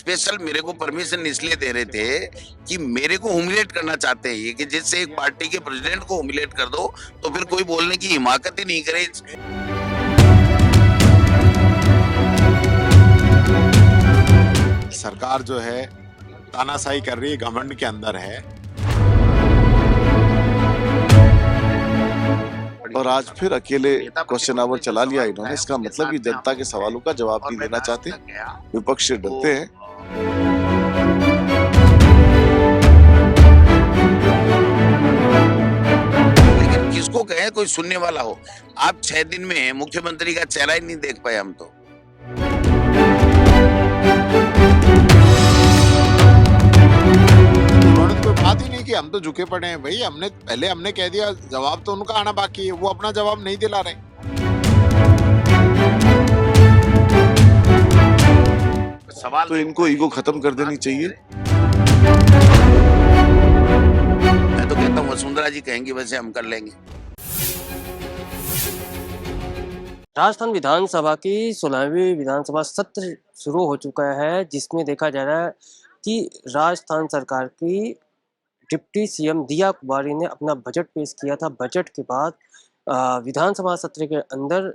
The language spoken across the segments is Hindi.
स्पेशल मेरे को परमिशन इसलिए दे रहे थे कि मेरे को ह्यूमिलेट करना चाहते हैं ये, कि जिससे एक पार्टी के प्रेसिडेंट को ह्यूमिलेट कर दो तो फिर कोई बोलने की हिमाकत ही नहीं करे। सरकार जो है तानाशाही कर रही है, घमंड के अंदर है। और आज फिर अकेले क्वेश्चन आवर चला लिया इन्होंने। इसका मतलब ये जनता के सवालों का जवाब नहीं देना चाहते, विपक्ष से डरते हैं। लेकिन किसको कहे कोई सुनने वाला हो। आप 6 दिन में मुख्यमंत्री का चेहरा ही नहीं देख पाए हम तो। उन्होंने तो कोई बात ही नहीं की, हम तो झुके पड़े हैं भाई। हमने कह दिया, जवाब तो उनका आना बाकी है, वो अपना जवाब नहीं दिला रहे। सवाल तो इनको ईगो खत्म कर देनी चाहिए। मैं तो कहता हूँ वसुंधरा जी कहेंगी वैसे हम कर लेंगे। राजस्थान विधानसभा की 16वीं विधानसभा सत्र शुरू हो चुका है, जिसमें देखा जा रहा है कि राजस्थान सरकार की डिप्टी सीएम दिया कुमारी ने अपना बजट पेश किया था। बजट के बाद विधानसभा सत्र के अंदर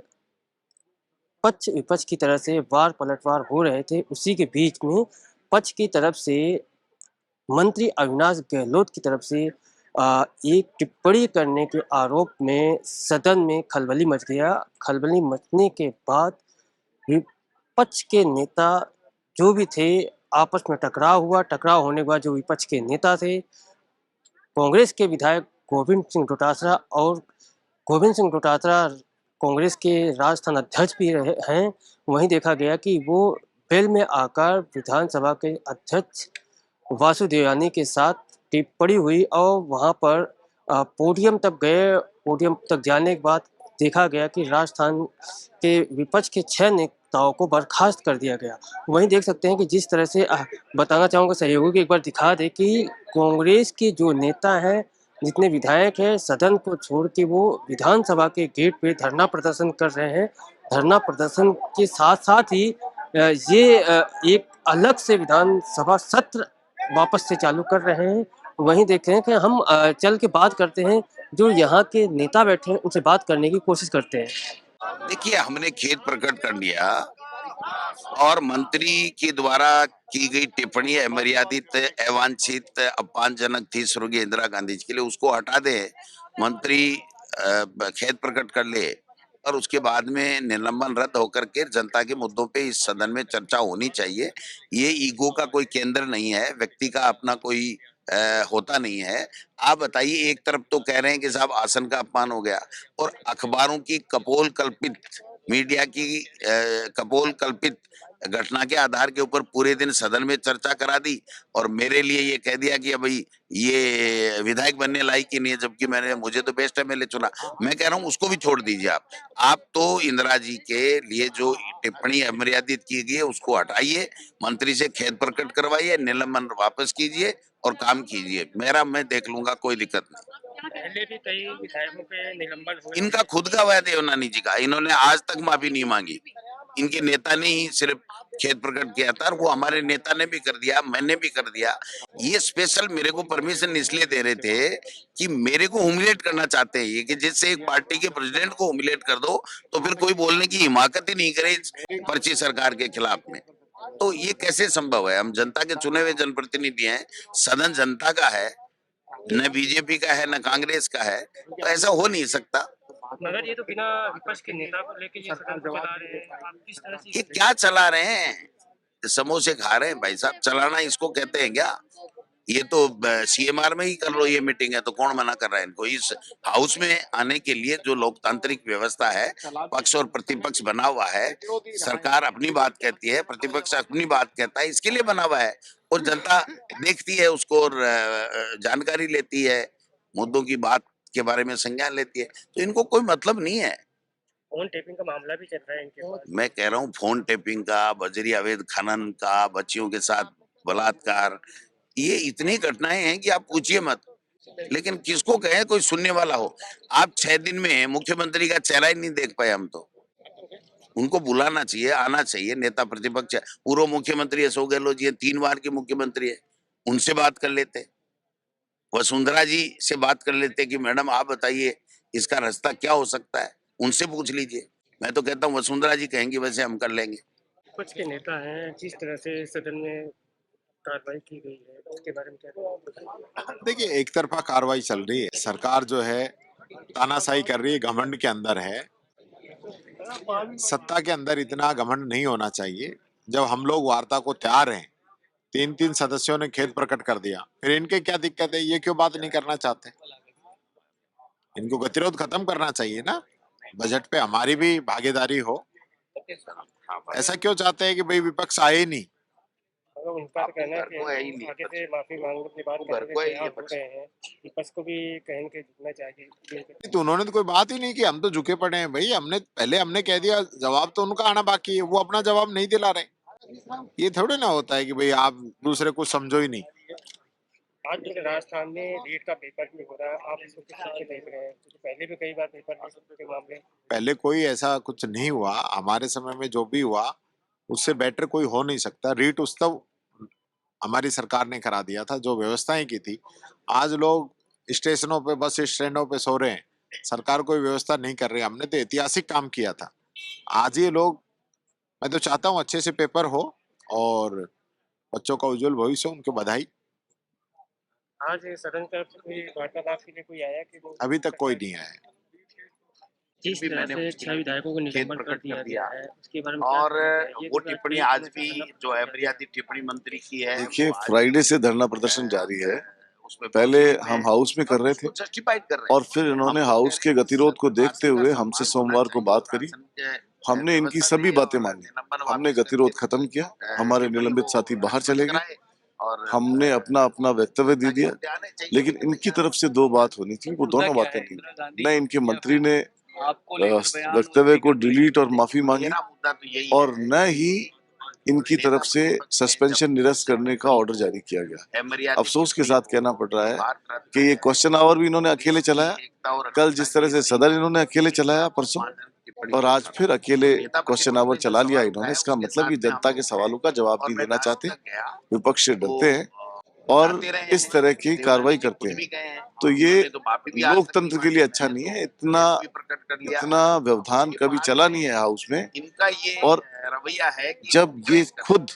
पक्ष विपक्ष की तरफ से वार पलटवार हो रहे थे। उसी के बीच में पक्ष की तरफ से मंत्री अविनाश गहलोत की तरफ से एक टिप्पणी करने के आरोप में सदन में खलबली मच गया। खलबली मचने के बाद विपक्ष के नेता जो भी थे आपस में टकराव हुआ। टकराव होने के बाद जो विपक्ष के नेता थे, कांग्रेस के विधायक गोविंद सिंह डोटासरा, और गोविंद सिंह डोटासरा कांग्रेस के राजस्थान अध्यक्ष भी रहे हैं, वहीं देखा गया कि वो बेल में आकर विधानसभा के अध्यक्ष वासुदेवयानी के साथ टिप्पणी हुई और वहां पर पोडियम तक गए। पोडियम तक जाने के बाद देखा गया कि राजस्थान के विपक्ष के 6 नेताओं को बर्खास्त कर दिया गया। वहीं देख सकते हैं कि जिस तरह से बताना चाहूँगा सहयोगी को एक बार दिखा दे कि कांग्रेस के जो नेता हैं, जितने विधायक हैं, सदन को छोड़ के वो विधानसभा के गेट पे धरना प्रदर्शन कर रहे हैं। धरना प्रदर्शन के साथ साथ ही ये एक अलग से विधानसभा सत्र वापस से चालू कर रहे हैं। वहीं देख रहे हैं कि हम चल के बात करते हैं, जो यहाँ के नेता बैठे हैं उनसे बात करने की कोशिश करते हैं। देखिए, हमने खेद प्रकट कर लिया और मंत्री के द्वारा की गई टिप्पणी अमर्यादित, अवांछित, अपमानजनक थी स्वर्गीय इंदिरा गांधी जी के लिए, उसको हटा दे। मंत्री खेद प्रकट कर ले और उसके बाद में निलंबन रद्द होकर के जनता के मुद्दों पे इस सदन में चर्चा होनी चाहिए। ये ईगो का कोई केंद्र नहीं है, व्यक्ति का अपना कोई होता नहीं है। आप बताइए, एक तरफ तो कह रहे हैं कि साहब आसन का अपमान हो गया और अखबारों की कपोल कल्पित, मीडिया की कपोल कल्पित घटना के आधार के ऊपर पूरे दिन सदन में चर्चा करा दी और मेरे लिए ये कह दिया कि भाई ये विधायक बनने लायक ही नहीं है, जबकि मुझे तो बेस्ट एमएलए चुना। मैं कह रहा हूँ उसको भी छोड़ दीजिए आप तो इंदिरा जी के लिए जो टिप्पणी अमर्यादित की गई है उसको हटाइए, मंत्री से खेद प्रकट करवाइए, निलंबन वापस कीजिए और काम कीजिए। मैं देख लूंगा, कोई दिक्कत नहीं। पहले भी कई विधायकों पे निलंबन हुए। इनका खुद का वायदा देवनानी जी का, इन्होंने आज तक माफी नहीं मांगी। इनके नेता ने ही सिर्फ खेद प्रकट किया था और वो हमारे नेता ने भी कर दिया, मैंने भी कर दिया। ये स्पेशल मेरे को परमिशन इसलिए दे रहे थे कि मेरे को ह्यूमिलेट करना चाहते हैं ये, कि जिससे एक पार्टी के प्रेसिडेंट को ह्यूमिलेट कर दो तो फिर कोई बोलने की हिमाकत ही नहीं करे इस पर्ची सरकार के खिलाफ में। तो ये कैसे संभव है? हम जनता के चुने हुए जनप्रतिनिधि हैं, सदन जनता का है, न बीजेपी का है न कांग्रेस का है, तो ऐसा हो नहीं सकता। मगर ये तो बिना विपक्ष के नेता को लेके ये सदन चला रहे हैं, आप किस तरह से ये क्या चला रहे हैं? समोसे खा रहे हैं भाई साहब, चलाना इसको कहते हैं क्या? ये तो सीएमआर में ही कर लो, ये मीटिंग है तो कौन मना कर रहा है इनको? इस हाउस में आने के लिए जो लोकतांत्रिक व्यवस्था है, पक्ष और प्रतिपक्ष बना हुआ है, सरकार अपनी बात कहती है, प्रतिपक्ष अपनी बात कहता है, इसके लिए बना हुआ है और जनता देखती है उसको और जानकारी लेती है, मुद्दों की बात के बारे में संज्ञान लेती है। तो इनको कोई मतलब नहीं है। फोन टेपिंग का मामला भी चल रहा है इनके पास। मैं कह रहा हूँ फोन टेपिंग का, बजरी अवैध खनन का, बच्चियों के साथ बलात्कार, ये इतनी घटनाएं हैं कि आप पूछिए मत। लेकिन किसको कहे कोई सुनने वाला हो। आप 6 दिन में मुख्यमंत्री का चेहरा ही नहीं देख पाए हम तो। उनको बुलाना चाहिए, आना चाहिए। नेता प्रतिपक्ष है, पूर्व मुख्यमंत्री अशोक गहलोत जी 3 बार के मुख्यमंत्री है, उनसे बात कर लेते। वसुंधरा जी से बात कर लेते कि मैडम आप बताइए इसका रास्ता क्या हो सकता है, उनसे पूछ लीजिए। मैं तो कहता हूँ वसुंधरा जी कहेंगी वैसे हम कर लेंगे। विपक्ष के नेता हैं, जिस तरह से सदन में कार्रवाई की गई है, उसके बारे में क्या कहेंगे? देखिए, एक तरफा कार्रवाई चल रही है, सरकार जो है तानाशाही कर रही है, घमंड के अंदर है। सत्ता के अंदर इतना घमंड नहीं होना चाहिए। जब हम लोग वार्ता को तैयार हैं, 3-3 सदस्यों ने खेद प्रकट कर दिया, फिर इनके क्या दिक्कत है, ये क्यों बात नहीं करना चाहते? इनको गतिरोध खत्म करना चाहिए ना, बजट पे हमारी भी भागीदारी हो। ऐसा क्यों चाहते हैं कि भाई विपक्ष आए ही नहीं? अगर उनका तो कहना है कि आगे से माफी मांगने की बात करने के तैयार हो रहे हैं, विपक्ष को भी कहेंगे झुकना चाहिए। तो उन्होंने तो कोई बात ही नहीं की, हम तो झुके पड़े हैं भाई। हमने कह दिया, जवाब तो उनका आना बाकी है, वो अपना जवाब नहीं दिला रहे। ये थोड़ी ना होता है कि भाई आप दूसरे को समझो ही नहीं। आज जो राजस्थान में रीट का पेपर भी हो रहा है, आप इसको किस तरह से देख रहे हैं? क्योंकि पहले भी कई बार पेपर लीक के मामले। पहले कोई ऐसा कुछ नहीं हुआ, हमारे समय में जो भी हुआ उससे बेटर कोई हो नहीं सकता। रीट उत्सव हमारी सरकार ने करा दिया था, जो व्यवस्थाएं की थी। आज लोग स्टेशनों पे, बस स्टैंडों पे सो रहे हैं, सरकार कोई व्यवस्था नहीं कर रही। हमने तो ऐतिहासिक काम किया था। आज ये लोग, मैं तो चाहता हूँ अच्छे से पेपर हो और बच्चों का उज्जवल भविष्य हो, उनको बधाई। आज सदन की तरफ से कोई वार्तालाप के लिए कोई आया कि वो अभी तक कोई नहीं आया है। जिस तरह से 6 विधायकों को निलंबन कर दिया गया है, उसके बारे में और क्या कहेंगे? ये वो पूरा टिप्पणी देश आज में भी सदन जो है मर्यादित टिप्पणी मंत्री की है। देखिए, वो आज फ्राइडे से धरना भी प्रदर्शन जारी है। उसमें पहले पहुंचने हम में हाउस में कर रहे थे जस्टिफाइड कर रहे और हैं। फिर इन्होंने हम तो हाउस कह के रहे हैं गतिरोध को कि देखते शासन का हुए सम्मान हमसे होना सोमवार को चाहिए बात और करी। शासन के हमने इनकी व्यवस्था सभी दे बातें और मानी। निलंबन हमने वापस गतिरोध करके खत्म किया, हमारे टिप्पणी निलंबित को साथी बाहर निष्पन्न चले गए। कराए और हमने अपना अपना वक्तव्य दे ताकि दिया, मुद्दे आने चाहिए। लेकिन इनकी तरफ से 2 बात होनी थी, वो दोनों बातें नहीं हुई। न इनके मंत्री ने वक्तव्य को डिलीट और माफी मांगी मेरा मुद्दा तो यही और है न ही इनकी तरफ से सस्पेंशन निरस्त करने का ऑर्डर जारी किया गया। अफसोस के साथ कहना पड़ रहा है कि ये क्वेश्चन आवर भी इन्होंने अकेले चलाया। कल जिस तरह से सदन इन्होंने अकेले चलाया परसों, और आज फिर अकेले क्वेश्चन आवर चला लिया इन्होंने। इसका मतलब कि जनता के सवालों का जवाब नहीं देना चाहते, विपक्ष से डरते हैं और इस तरह की कार्रवाई करते हैं। तो ये लोकतंत्र के लिए अच्छा नहीं है। इतना व्यवधान कभी चला नहीं है हाउस में। इनका ये और रवैया है कि जब ये खुद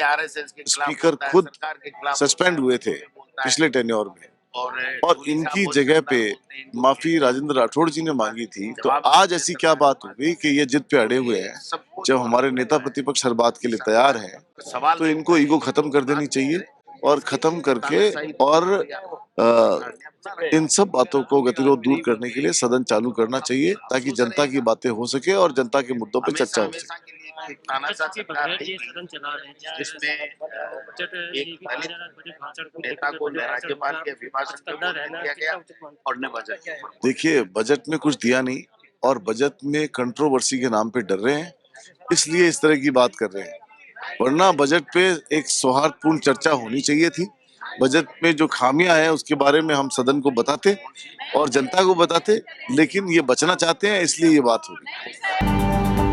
आरएसएस के खिलाफ स्पीकर बोलता है, खुद सरकार के खिलाफ सस्पेंड हुए थे बोलता है, पिछले टेन्योर में, और मोदी साहब इनकी बहुत जगह शानदार पे बोलते हैं, इनको माफी राजेंद्र राठौड़ जी ने मांगी थी, तो आज ऐसी क्या बात हो गई कि ये जिद पे अड़े हुए हैं? जब हमारे नेता प्रतिपक्ष हर बात के लिए तैयार हैं, तो इनको ईगो खत्म कर देनी चाहिए और खत्म करके और इन सब बातों को गतिरोध दूर करने के लिए सदन चालू करना चाहिए, ताकि जनता की बातें हो सके और जनता के मुद्दों पे चर्चा हो सके। एक तानाशाह सरकार है ये सदन चला रहे हैं, जिसमें बजट एक दलित नेता को राज्यपाल के अभिभाषण पे बोलने दिया गया और न बजट। देखिए, बजट में कुछ दिया नहीं और बजट में कंट्रोवर्सी के नाम पे डर रहे हैं, इसलिए इस तरह की बात कर रहे हैं। वरना बजट पे एक सौहार्दपूर्ण चर्चा होनी चाहिए थी। बजट में जो खामियां हैं उसके बारे में हम सदन को बताते और जनता को बताते, लेकिन ये बचना चाहते हैं, इसलिए ये बात हो रही है।